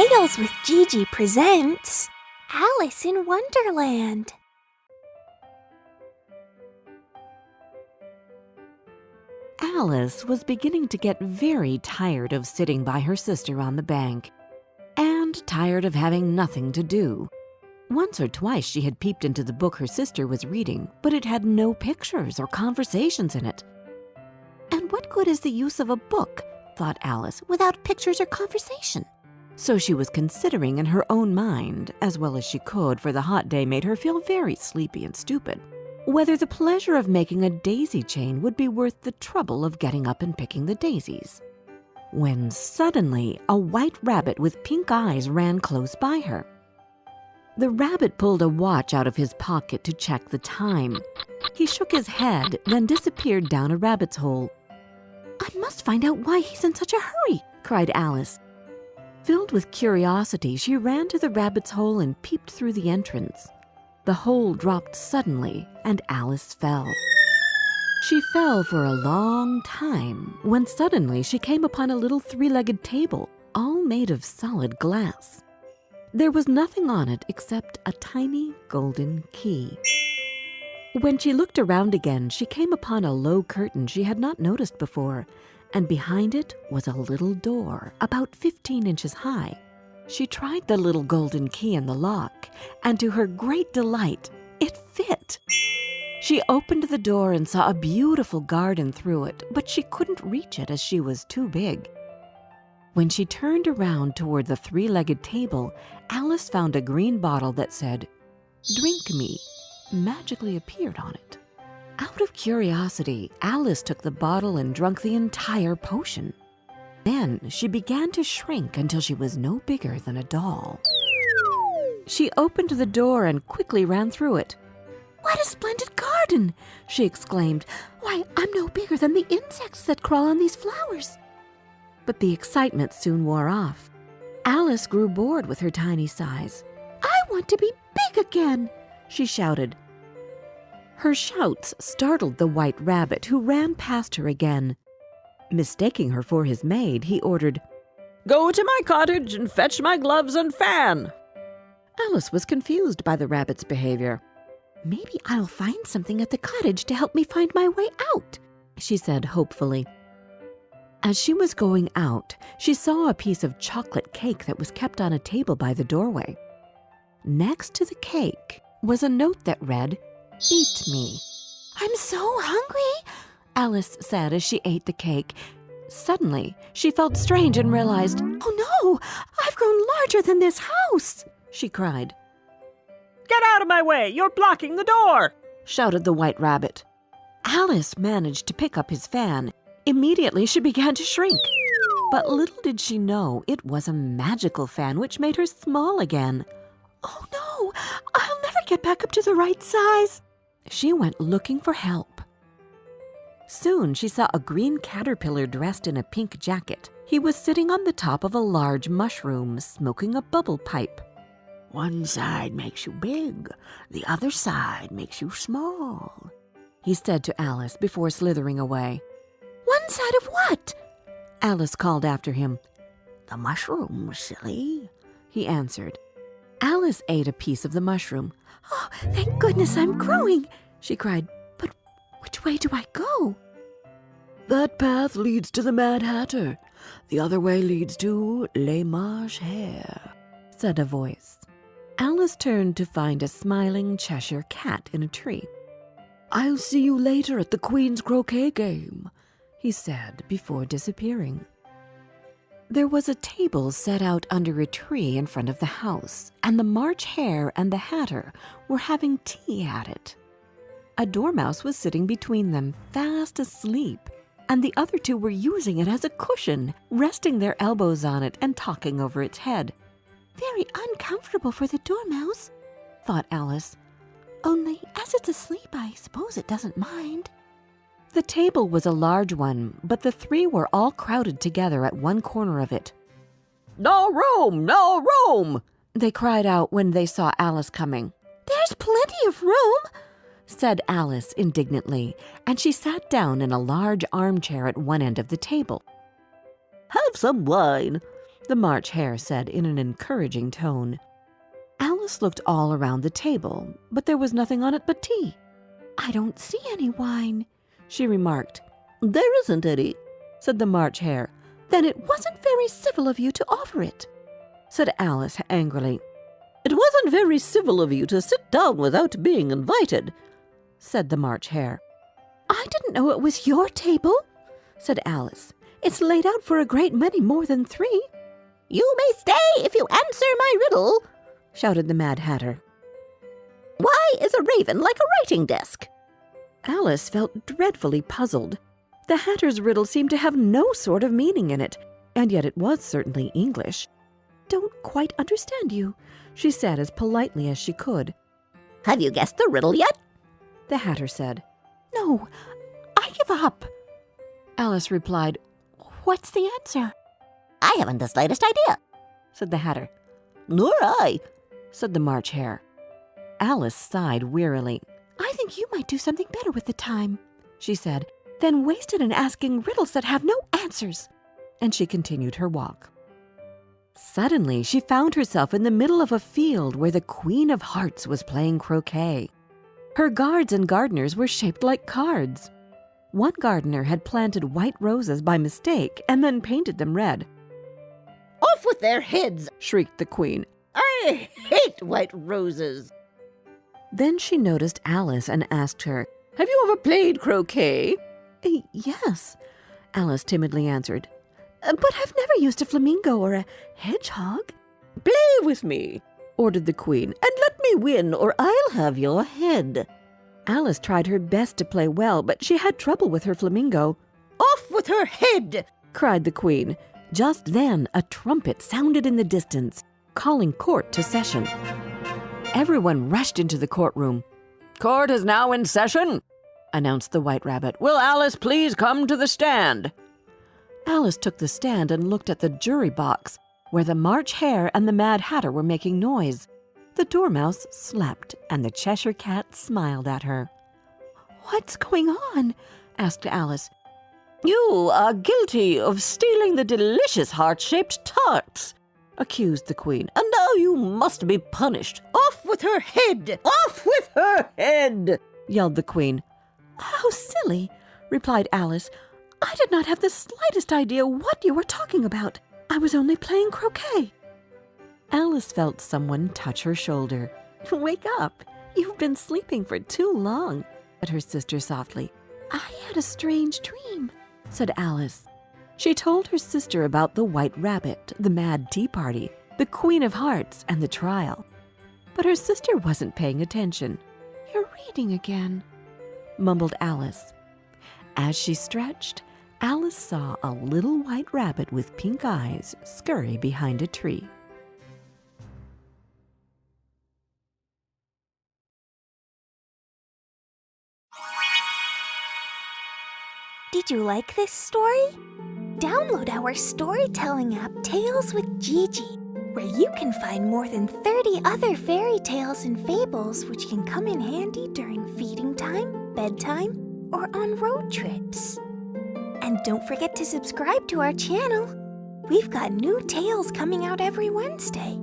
Tales with Gigi presents Alice in Wonderland. Alice was beginning to get very tired of sitting by her sister on the bank, and tired of having nothing to do. Once or twice she had peeped into the book her sister was reading, but it had no pictures or conversations in it. And what good is the use of a book, thought Alice, without pictures or conversation? So she was considering in her own mind, as well as she could, for the hot day made her feel very sleepy and stupid, whether the pleasure of making a daisy chain would be worth the trouble of getting up and picking the daisies. When suddenly a white rabbit with pink eyes ran close by her. The rabbit pulled a watch out of his pocket to check the time. He shook his head, then disappeared down a rabbit's hole. "I must find out why he's in such a hurry," cried Alice. Filled with curiosity, she ran to the rabbit's hole and peeped through the entrance. The hole dropped suddenly, and Alice fell. She fell for a long time, when suddenly she came upon a little three-legged table, all made of solid glass. There was nothing on it except a tiny golden key. When she looked around again, she came upon a low curtain she had not noticed before, and behind it was a little door about 15 inches high. She tried the little golden key in the lock, and to her great delight, it fit. She opened the door and saw a beautiful garden through it, but she couldn't reach it as she was too big. When she turned around toward the three-legged table, Alice found a green bottle that said, "Drink me," magically appeared on it. Out of curiosity, Alice took the bottle and drank the entire potion. Then she began to shrink until she was no bigger than a doll. She opened the door and quickly ran through it. "What a splendid garden!" she exclaimed. "Why, I'm no bigger than the insects that crawl on these flowers." But the excitement soon wore off. Alice grew bored with her tiny size. "I want to be big again," she shouted. Her shouts startled the white rabbit, who ran past her again. Mistaking her for his maid, he ordered, "Go to my cottage and fetch my gloves and fan." Alice was confused by the rabbit's behavior. "Maybe I'll find something at the cottage to help me find my way out," she said hopefully. As she was going out, she saw a piece of chocolate cake that was kept on a table by the doorway. Next to the cake was a note that read, "Eat me." "I'm so hungry," Alice said as she ate the cake. Suddenly, she felt strange and realized, "Oh no, I've grown larger than this house," she cried. "Get out of my way! You're blocking the door!" shouted the white rabbit. Alice managed to pick up his fan. Immediately, she began to shrink. But little did she know it was a magical fan which made her small again. "Oh no, I'll never get back up to the right size." She went looking for help. Soon she saw a green caterpillar dressed in a pink jacket. He was sitting on the top of a large mushroom, smoking a bubble pipe. "One side makes you big, the other side makes you small," he said to Alice before slithering away. "One side of what?" Alice called after him. "The mushroom, silly," he answered. Alice ate a piece of the mushroom. "Oh, thank goodness I'm growing," she cried. "But which way do I go?" "That path leads to the Mad Hatter. The other way leads to Les Marches Hare," said a voice. Alice turned to find a smiling Cheshire cat in a tree. "I'll see you later at the Queen's croquet game," he said before disappearing. There was a table set out under a tree in front of the house, and the March Hare and the Hatter were having tea at it. A dormouse was sitting between them, fast asleep, and the other two were using it as a cushion, resting their elbows on it and talking over its head. "Very uncomfortable for the dormouse," thought Alice. "Only, as it's asleep, I suppose it doesn't mind." The table was a large one, but the three were all crowded together at one corner of it. "No room! No room!" they cried out when they saw Alice coming. "There's plenty of room," said Alice indignantly, and she sat down in a large armchair at one end of the table. "Have some wine," the March Hare said in an encouraging tone. Alice looked all around the table, but there was nothing on it but tea. "I don't see any wine," she remarked. "There isn't any," said the March Hare. "Then it wasn't very civil of you to offer it," said Alice angrily. "It wasn't very civil of you to sit down without being invited," said the March Hare. "I didn't know it was your table," said Alice. "It's laid out for a great many more than 3. "You may stay if you answer my riddle," shouted the Mad Hatter. "Why is a raven like a writing desk?" Alice felt dreadfully puzzled. The Hatter's riddle seemed to have no sort of meaning in it, and yet it was certainly English. "Don't quite understand you," she said as politely as she could. "Have you guessed the riddle yet?" the Hatter said. "No, I give up," Alice replied. "What's the answer?" "I haven't the slightest idea," said the Hatter. "Nor I," said the March Hare. Alice sighed wearily. "I think you might do something better with the time," she said, "than waste it in asking riddles that have no answers." And she continued her walk. Suddenly, she found herself in the middle of a field where the Queen of Hearts was playing croquet. Her guards and gardeners were shaped like cards. One gardener had planted white roses by mistake and then painted them red. "Off with their heads!" shrieked the Queen. "I hate white roses!" Then she noticed Alice and asked her, "Have you ever played croquet?" "Yes," Alice timidly answered. "But I've never used a flamingo or a hedgehog." "Play with me," ordered the Queen, "and let me win, or I'll have your head." Alice tried her best to play well, but she had trouble with her flamingo. "Off with her head!" cried the Queen. Just then, a trumpet sounded in the distance, calling court to session. Everyone rushed into the courtroom. "Court is now in session," announced the White Rabbit. "Will Alice please come to the stand?" Alice took the stand and looked at the jury box, where the March Hare and the Mad Hatter were making noise. The Dormouse slept, and the Cheshire Cat smiled at her. "What's going on?" asked Alice. "You are guilty of stealing the delicious heart-shaped tarts," accused the Queen, "and now you must be punished. Off with her head! Off with her head!" yelled the Queen. "How silly," replied Alice. "I did not have the slightest idea what you were talking about. I was only playing croquet." Alice felt someone touch her shoulder. "Wake up! You've been sleeping for too long," said her sister softly. "I had a strange dream," said Alice. She told her sister about the White Rabbit, the Mad Tea Party, the Queen of Hearts, and the trial. But her sister wasn't paying attention. "You're reading again," mumbled Alice. As she stretched, Alice saw a little white rabbit with pink eyes scurry behind a tree. Did you like this story? Download our storytelling app, Tales with Gigi, where you can find more than 30 other fairy tales and fables which can come in handy during feeding time, bedtime, or on road trips. And don't forget to subscribe to our channel. We've got new tales coming out every Wednesday.